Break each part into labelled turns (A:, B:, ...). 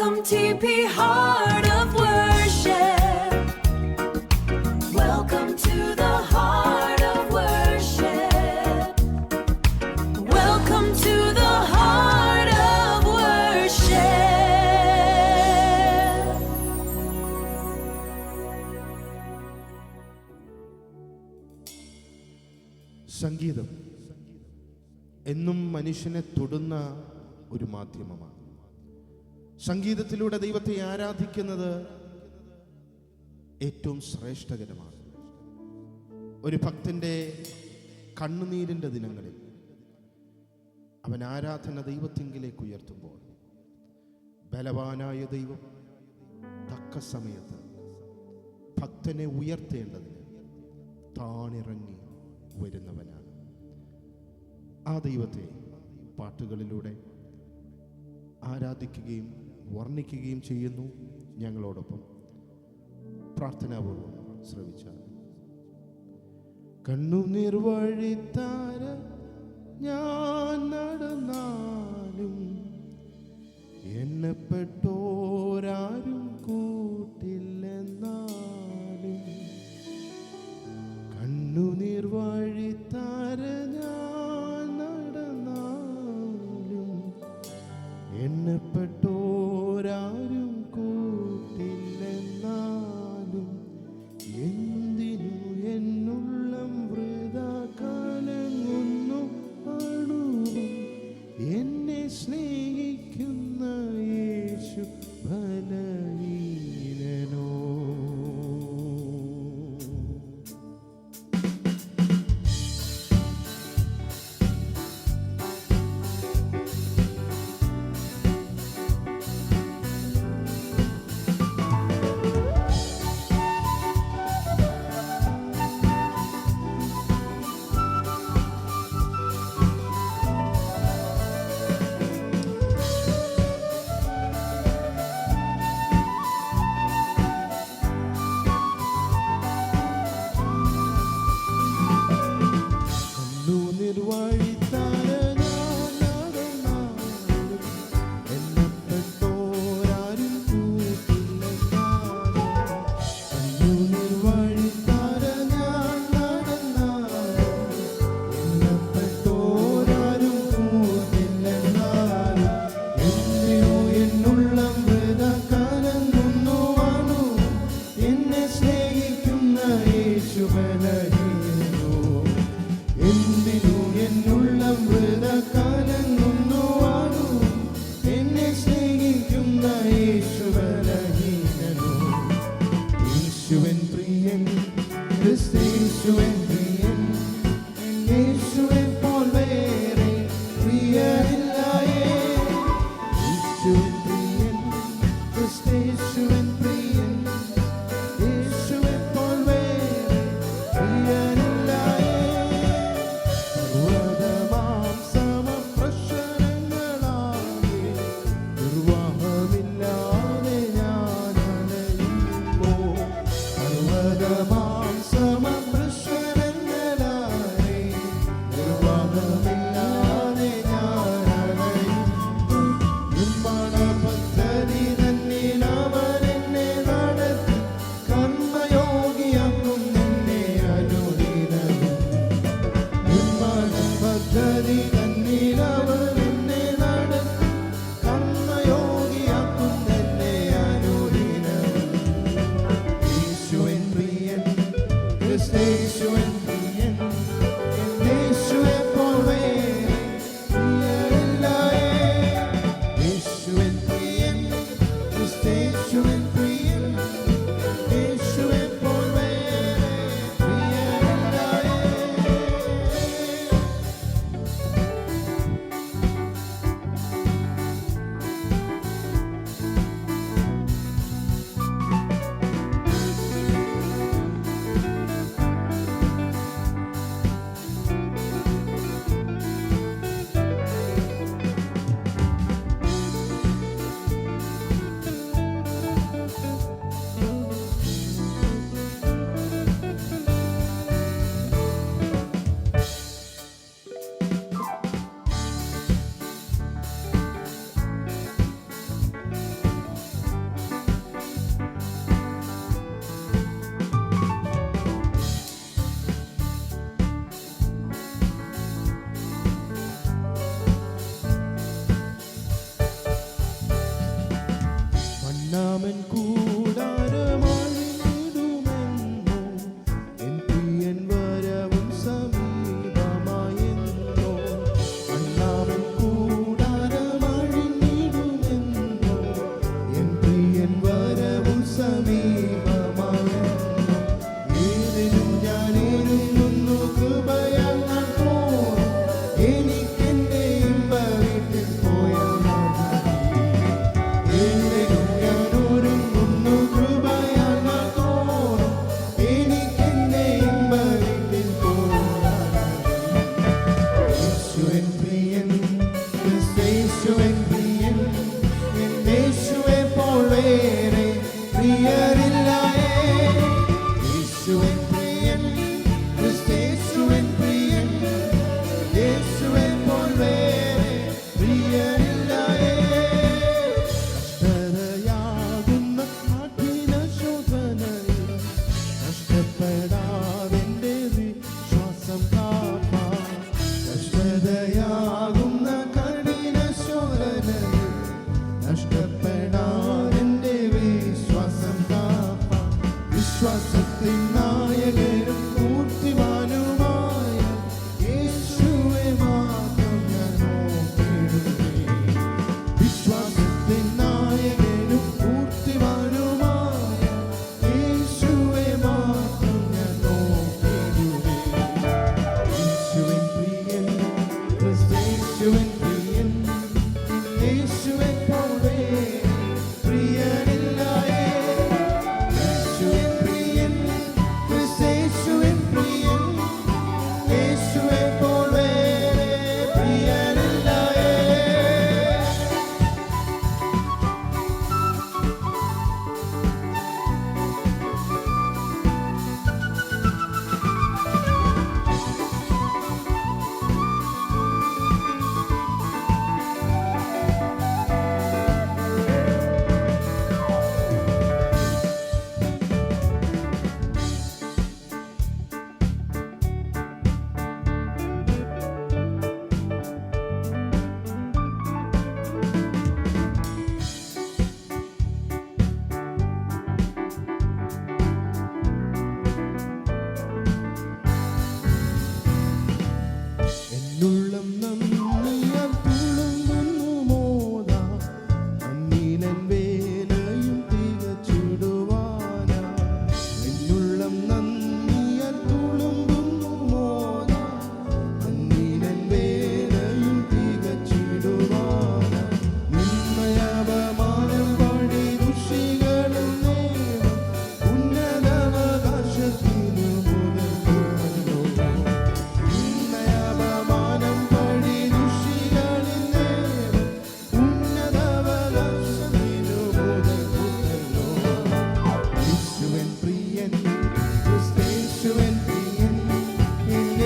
A: Welcome TP Heart of Worship. Welcome to the Heart of Worship. Welcome to the Heart of Worship.
B: സംഗീതം എന്നും മനുഷ്യനെ തൊടുന്ന ഒരു മാധ്യമമാണ്. സംഗീതത്തിലൂടെ ദൈവത്തെ ആരാധിക്കുന്നത് ഏറ്റവും ശ്രേഷ്ഠകരമാണ്. ഒരു ഭക്തന്റെ കണ്ണുനീരിൻ്റെ ദിനങ്ങളിൽ അവൻ ആരാധന ദൈവത്തിങ്കിലേക്ക് ഉയർത്തുമ്പോൾ ബലവാനായ ദൈവം തക്ക സമയത്ത് ഭക്തനെ ഉയർത്തേണ്ടതിന് താണിറങ്ങി വരുന്നവനാണ്. ആ ദൈവത്തെ പാട്ടുകളിലൂടെ ആരാധിക്കുകയും വർണ്ണിക്കുകയും ചെയ്യുന്നു. ഞങ്ങളോടൊപ്പം പ്രാർത്ഥനാപൂർവം ശ്രവിച്ചാൽ. കണ്ണുനീർ വഴിത്താര ഞാൻ നടന്നാലും എണ്ണപ്പെട്ടോരാരും കൂട്ടില്ലെന്നാലും കണ്ണുനീർ വഴിത്താര ഞാൻ നടന്നാലും എണ്ണപ്പെട്ടോരാരും കൂട്ടില്ലെന്നാലും എന്തിനു എന്നുള്ളം വൃഥാ കലങ്ങുന്നു അണുവും എന്നെ സ്നേഹിക്കുന്ന യേശു ബലഹീനനോ.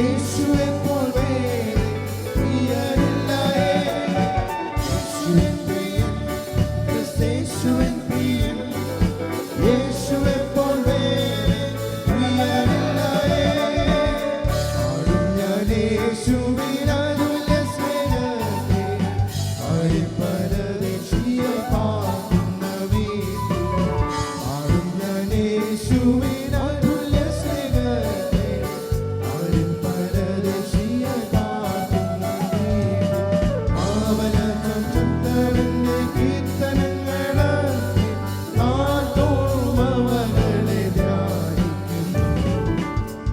B: യേശുവെ പോൽ വേറെ പ്രിയനില്ലയേ. യേശുവൻ പ്രിയൻ, ക്രിസ്തേശുവൻ പ്രിയൻ, യേശുവെ പോൽ വേറെ പ്രിയനില്ലയേ. പാടും ഞാൻ യേശുവിൻ അതുല്യ സ്നേഹത്തെ, പരദേശിയെ പാടുന്ന വീട്ടിൽ. പാടും ഞാൻ യേശുവിൻ അതുല്യ സ്നേഹത്തെ, പരദേശിയെ പാടുന്ന വീട്ടിൽ. പാവനം ചുട്ടവന്റെ കീർത്തനങ്ങളൊക്കെ നാൾതോറും അവകളെ ധ്യാനിക്കുന്നു.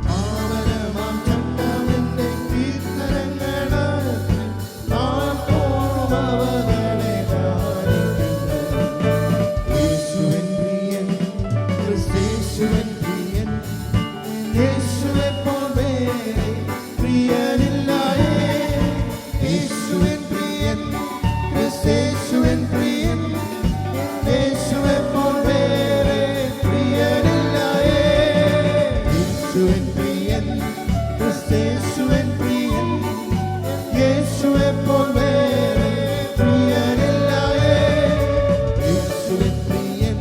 B: പാവനമാം ചട്ടവന്റെ കീർത്തനങ്ങളൊക്കെ നാൾതോറും അവകളെ ധ്യാനിക്കുന്നു. യേശുവൻ പ്രിയൻ, ക്രിസ്തേശുവൻ പ്രിയൻ, യേശുവെ പോൽ വേറെ പ്രിയനില്ലയേ. യേശുവൻ പ്രിയൻ, ക്രിസ്തേശുവൻ പ്രിയൻ, യേശുവെ പോൽ വേറെ പ്രിയനില്ലയേ. യേശുവൻ പ്രിയൻ, ക്രിസ്തേശുവൻ പ്രിയൻ, യേശുവെ പോൽ വേറെ പ്രിയനില്ലയേ. യേശുവൻ പ്രിയൻ,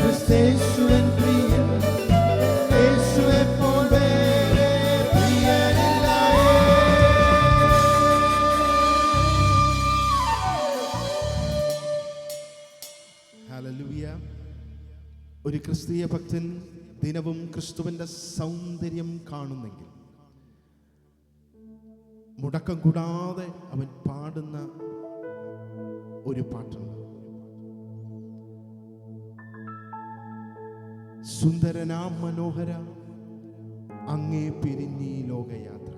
B: ക്രിസ്തേശുവൻ പ്രിയൻ, യേശുവെ പോൽ വേറെ പ്രിയനില്ലയേ. ഹല്ലേലൂയ. ഒരു ക്രിസ്തീയ ഭക്തൻ ദിനവും ക്രിസ്തുവിന്റെ സൗന്ദര്യം കാണുന്നെങ്കിൽ മുടക്കം കൂടാതെ അവൻ പാടുന്ന ഒരു പാട്ടുണ്ട്. സുന്ദരനാം മനോഹര അങ്ങേ പിരിഞ്ഞീ ലോകയാത്ര,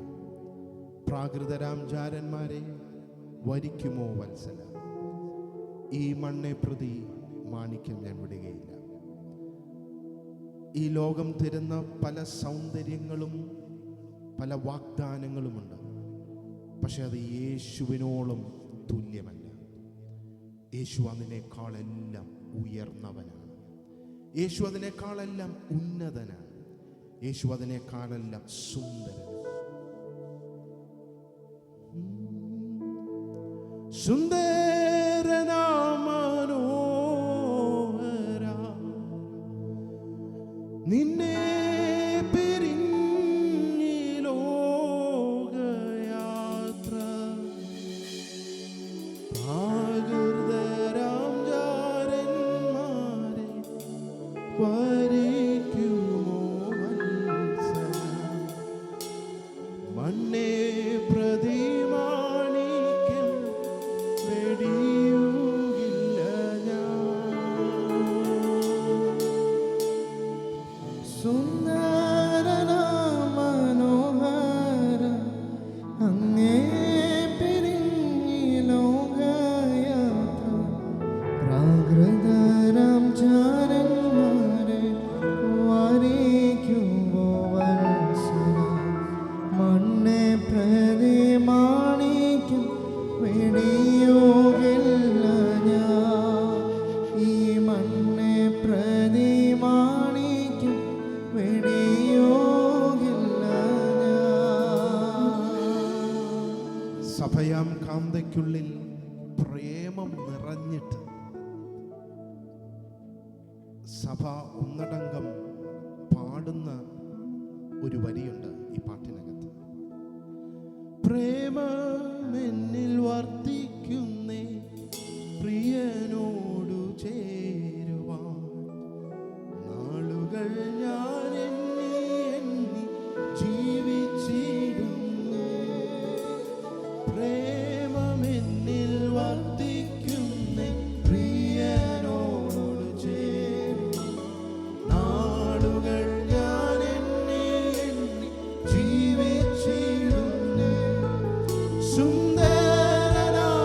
B: പ്രാകൃതരാം ജാരന്മാരെ വരിക്കുമോ വത്സല, ഈ മണ്ണെ പ്രതി മാണിക്യം ഞാൻ വിടുകയില്ല. ഈ ലോകം തരുന്ന പല സൗന്ദര്യങ്ങളും പല വാഗ്ദാനങ്ങളുമുണ്ട്. പക്ഷെ അത് യേശുവിനോളം തുല്യമല്ല. യേശു അതിനേക്കാളെല്ലാം ഉയർന്നവനാണ്. യേശു അതിനേക്കാളെല്ലാം ഉന്നതനാണ്. യേശു അതിനേക്കാളെല്ലാം സുന്ദരനാണ്. സുന്ദരനാമനോഹര നിന്നെ പിരിഞ്ഞി ലോകയാത്ര, പ്രാകൃതരാം ജാരന്മാരെ വരിക്കുമോ വത്സല, മണ്ണേ പ്രതി മാണിക്യം വെടിയുകില്ല ഞാൻ. സുന്ദരനാം മനോഹര അങ്ങേ പിരിഞ്ഞി ലോകയാത്ര, പ്രാകൃതരാം ജാരന്മാരെ വരിക്കുമോ വത്സല, മണ്ണെ പ്രതി മാണിക്യം വെടിയുകില്ല ഞാൻ. ഈ മണ്ണെ പ്രതി മാണിക്യം വെടിയുകില്ല ഞാൻ. സഭയാം കാന്തയ്ക്കുള്ളിൽ പ്രേമം നിറഞ്ഞിട്ട് സഭ ഒന്നടങ്കം പാടുന്ന ഒരു വരിയുണ്ട് ഈ പാട്ടിനകത്ത്. പ്രേമമെന്നിൽ വർദ്ധിക്കുന്നേ, പ്രിയനോടു ചേരുവാൻ നാളുകൾ ഞാൻ എണ്ണി എണ്ണി ജീവിച്ചിടുന്നേ. പ്രേമമെന്നിൽ വർദ്ധിക്കുന്നേ, പ്രിയനോടു ചേരുവാൻ നാളുകൾ ഞാൻ എണ്ണി എണ്ണി ജീവിച്ചിടുന്നേ. സുന്ദരനാം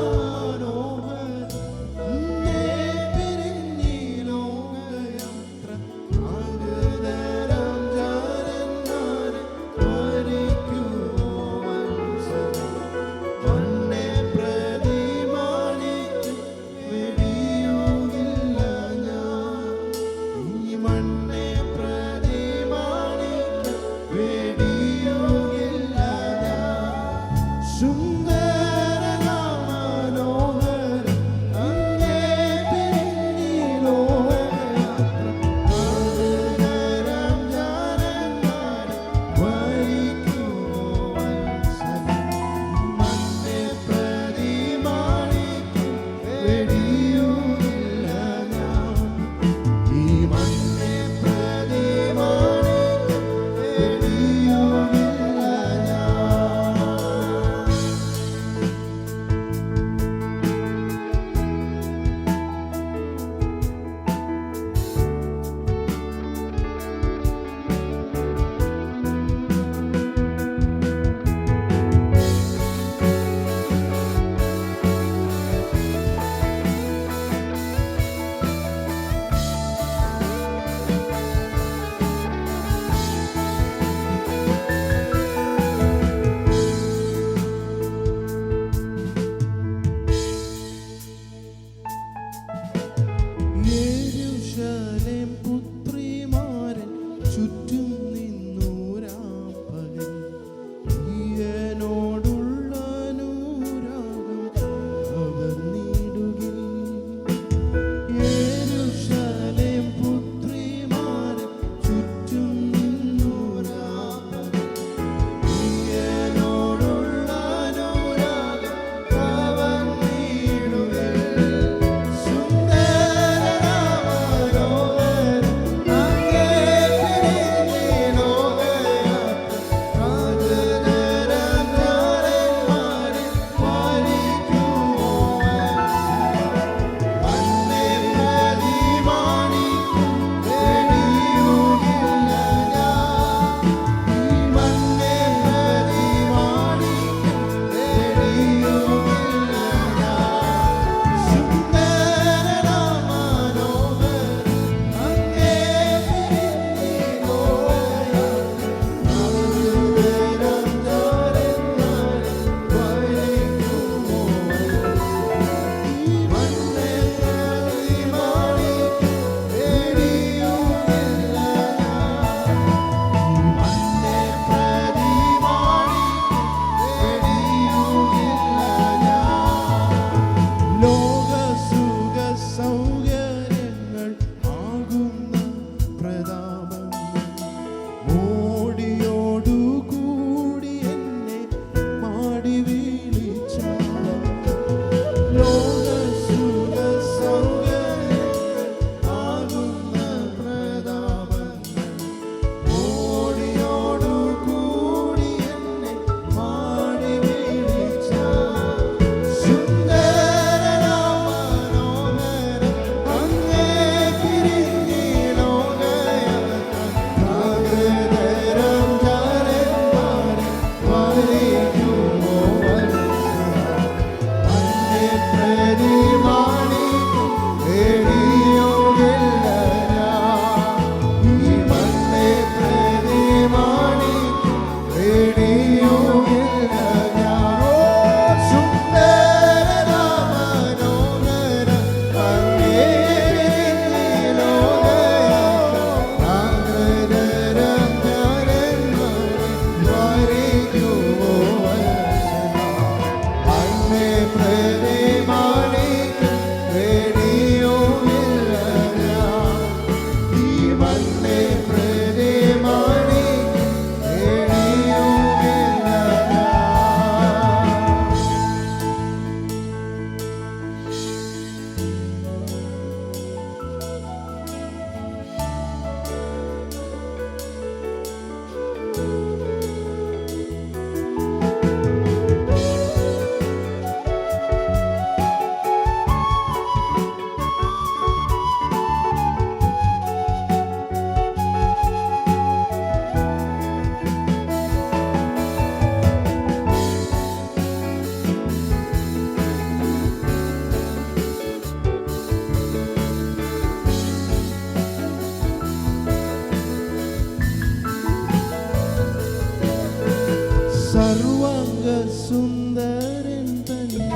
B: സർവാംഗ സുന്ദരൻ തന്നെ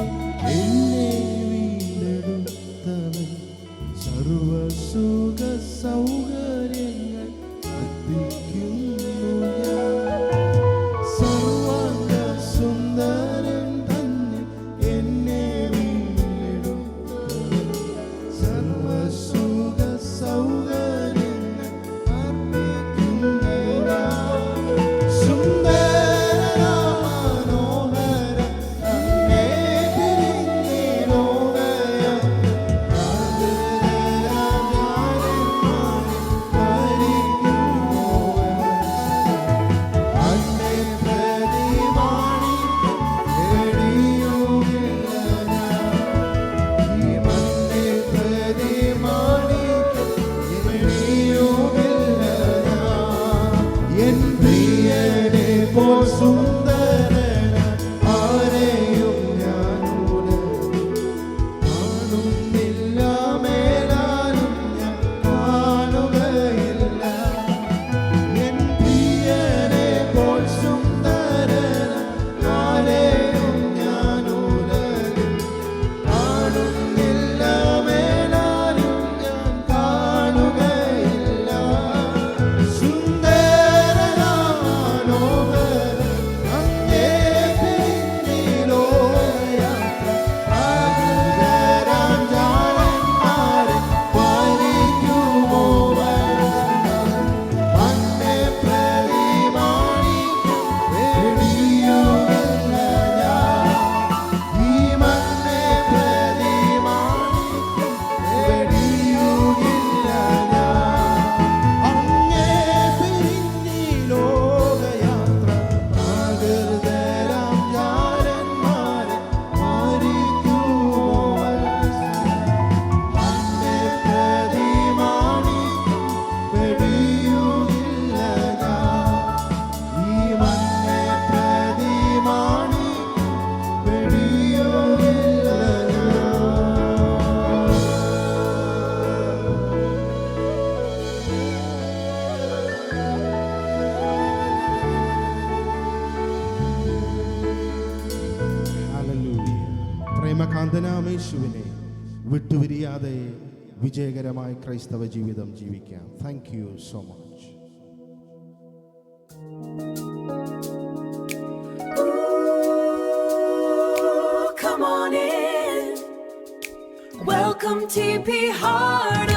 B: എന്നെ വീണ്ടെടുത്തവൻ സർവസുഖ സൗകര്യങ്ങൾ അർപ്പിക്കുന്നു ഞാൻ. സർവാംഗ സുന്ദരൻ തന്നെ എന്നെ വീണ്ടെടുത്തവൻ സർവസുഖ സൗകര്യങ്ങൾ അർപ്പിക്കുന്നു ഞാൻ. സുന്ദര മനോഹര അങ്ങേ സുന്ദരന ആരെയും ഞാനൂല കാണുന്നില്ല മേലാലും ഞാൻ കാണുകയില്ല. എൻ പ്രിയനെ പോൽ സുന്ദരന ആരെയും ഞാനൂല കാണുന്നില്ല മേലാലും ഞാൻ കാണുകയില്ല. സുന്ദരന മനോഹര അങ്ങേ പിന്നിലോകയാത്ര ആകുതരാം ജാലന്മാരെ പാലിക്കുമോ മണ്ണെ പ്രതിമാണിക്കും വെടിയുകില്ല ഞാൻ. ഈ മണ്ണെ പ്രതിമാണിക്കും വെടിയുകില്ല ഞാൻ. അങ്ങേ പിരിഞ്ഞി ലോകയാത്ര ആകൃതരാം ജാലന്മാരെ മാരിക്കുമോ മണ്ണെ പ്രതിമാണിക്കും വെടിയുകില്ല ഞാൻ. ഈ മണ്ണെ പ്രതിമാണിക്കും വെടിയുകില്ല ഞാൻ. ഹല്ലേലൂയ. പ്രേമകാന്തനാമേശുവിനെ വിട്ടുപിരിയാതെ വിജയകരമായ ക്രൈസ്തവ ജീവിതം ജീവിക്കാം. Thank you so much.
A: Come on in. Welcome TP Heart